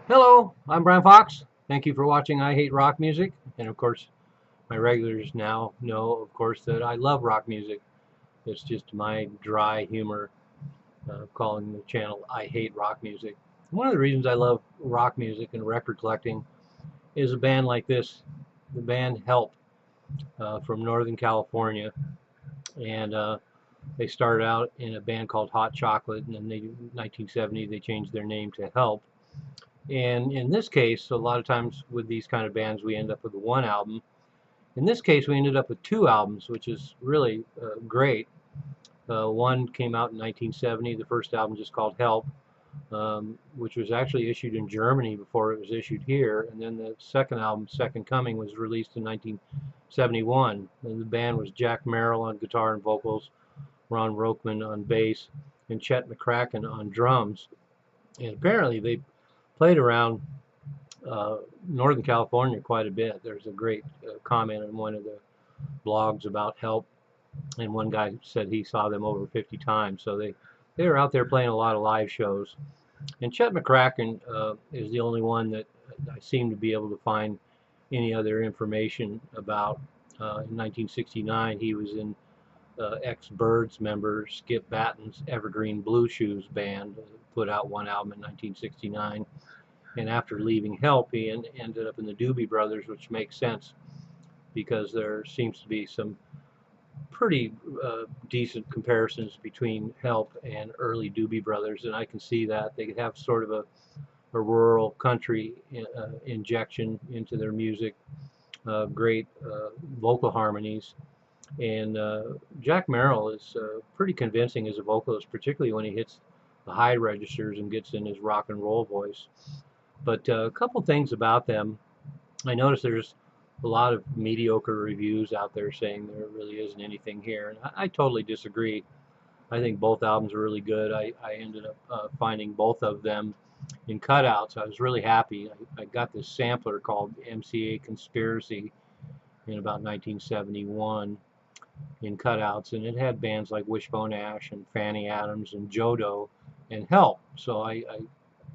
Hello, I'm Brian Fox. Thank you for watching I Hate Rock Music. And of course, my regulars now know, of course, that I love rock music. It's just my dry humor calling the channel I Hate Rock Music. One of the reasons I love rock music and record collecting is a band like this, the band Help from Northern California. And they started out in a band called Hot Chocolate, and then in 1970 they changed their name to Help. And in this case, a lot of times with these kind of bands, we end up with one album. In this case, we ended up with two albums, which is really great. One came out in 1970, the first album just called Help, which was actually issued in Germany before it was issued here. And then the second album, Second Coming, was released in 1971. And the band was Jack Merrill on guitar and vocals, Ron Rokeman on bass, and Chet McCracken on drums. And apparently they played around Northern California quite a bit. There's a great comment on one of the blogs about Help, and one guy said he saw them over 50 times. So they were out there playing a lot of live shows. And Chet McCracken is the only one that I seem to be able to find any other information about. In 1969, he was in ex-Byrds member Skip Batten's Evergreen Blue Shoes band, put out one album in 1969. And after leaving Help, he ended up in the Doobie Brothers, which makes sense because there seems to be some pretty decent comparisons between Help and early Doobie Brothers, and I can see that they have sort of a rural country injection into their music, great vocal harmonies, and Jack Merrill is pretty convincing as a vocalist, particularly when he hits the high registers and gets in his rock and roll voice. But a couple things about them. I noticed there's a lot of mediocre reviews out there saying there really isn't anything here, and I totally disagree. I think both albums are really good. I ended up finding both of them in cutouts. I was really happy. I got this sampler called MCA Conspiracy in about 1971 in cutouts, and it had bands like Wishbone Ash and Fanny Adams and Jodo and Help. So I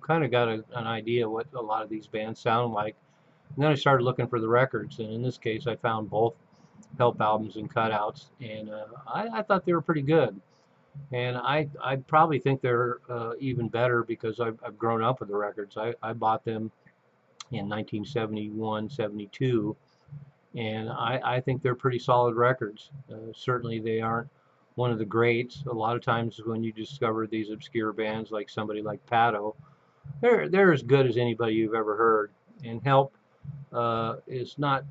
kind of got an idea what a lot of these bands sound like. And then I started looking for the records, and in this case, I found both Help albums and cutouts, and I thought they were pretty good. And I probably think they're even better because I've grown up with the records. I bought them in 1971, 72, and I think they're pretty solid records. Certainly, they aren't one of the greats. A lot of times, when you discover these obscure bands like somebody like Pato, they're as good as anybody you've ever heard. And Help is not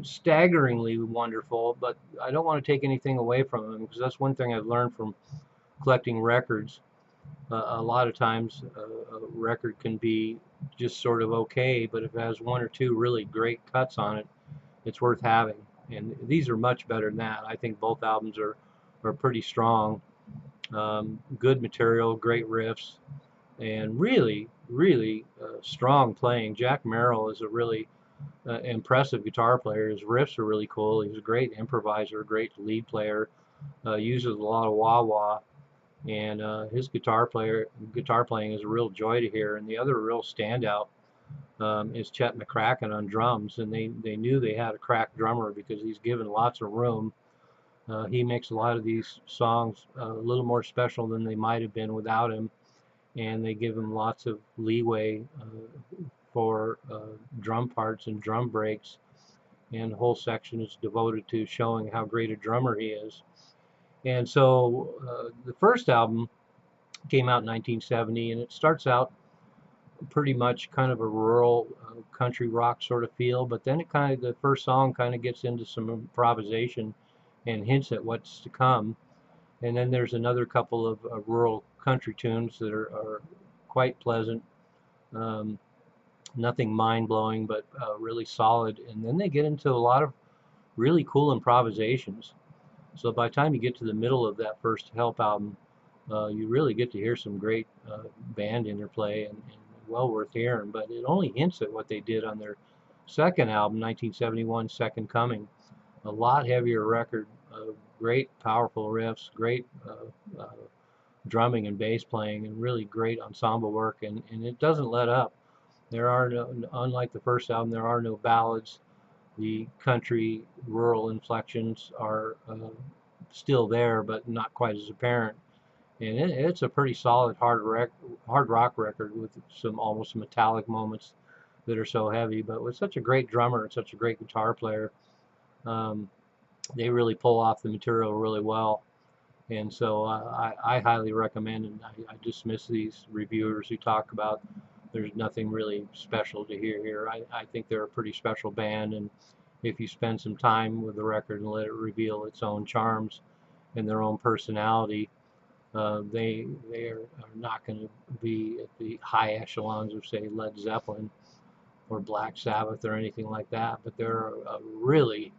staggeringly wonderful, but I don't want to take anything away from them because that's one thing I've learned from collecting records. A lot of times, a record can be just sort of okay, but if it has one or two really great cuts on it, it's worth having. And these are much better than that. I think both albums are pretty strong. Good material, great riffs, and really strong playing. Jack Merrill is a really impressive guitar player. His riffs are really cool. He's a great improviser, great lead player. Uses a lot of wah wah, and his guitar playing is a real joy to hear. And the other real standout is Chet McCracken on drums, and they knew they had a crack drummer because he's given lots of room. He makes a lot of these songs a little more special than they might have been without him, and they give him lots of leeway for drum parts and drum breaks, and the whole section is devoted to showing how great a drummer he is. And so the first album came out in 1970, and it starts out pretty much kind of a rural country rock sort of feel, but then the first song kind of gets into some improvisation and hints at what's to come. And then there's another couple of rural country tunes that are quite pleasant. Um, Nothing mind blowing, but really solid. And then they get into a lot of really cool improvisations. So by the time you get to the middle of that first Help album, you really get to hear some great band interplay and well worth hearing. But it only hints at what they did on their second album, 1971, Second Coming. A lot heavier record, great powerful riffs, great drumming and bass playing and really great ensemble work, and it doesn't let up. There are no, unlike the first album, there are no ballads. The country rural inflections are still there, but not quite as apparent. And it's a pretty solid hard rock record with some almost metallic moments that are so heavy. But with such a great drummer and such a great guitar player, um, they really pull off the material really well. And so I highly recommend, and I dismiss these reviewers who talk about there's nothing really special to hear here. I think they're a pretty special band, and if you spend some time with the record and let it reveal its own charms and their own personality, they are not going to be at the high echelons of, say, Led Zeppelin or Black Sabbath or anything like that, but they're a really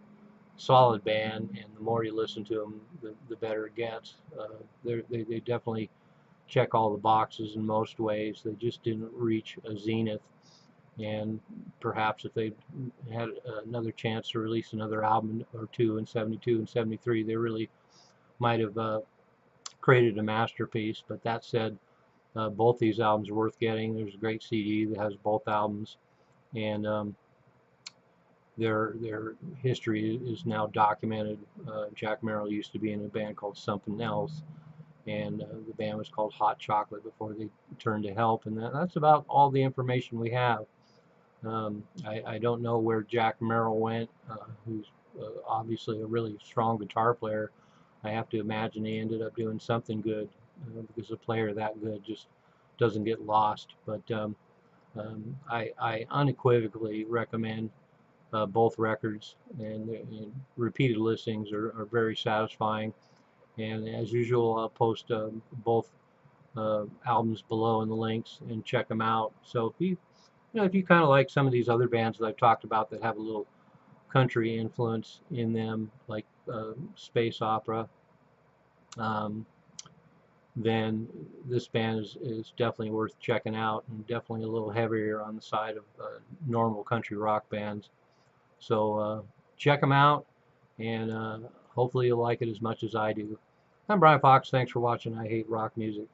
solid band, and the more you listen to them, the better it gets. They definitely check all the boxes in most ways. They just didn't reach a zenith, and perhaps if they had another chance to release another album or two in 72 and 73, they really might have created a masterpiece. But that said, both these albums are worth getting. There's a great CD that has both albums, and their history is now documented. Jack Merrill used to be in a band called Something Else, and the band was called Hot Chocolate before they turned to Help, and that's about all the information we have. I don't know where Jack Merrill went, who's obviously a really strong guitar player. I have to imagine he ended up doing something good, because a player that good just doesn't get lost. But I unequivocally recommend both records, and repeated listings are very satisfying. And as usual, I'll post both albums below in the links and check them out. So if you kind of like some of these other bands that I've talked about that have a little country influence in them, like Space Opera, um, then this band is definitely worth checking out, and definitely a little heavier on the side of normal country rock bands. So check them out, and hopefully you'll like it as much as I do. I'm Brian Fox. Thanks for watching I Hate Rock Music.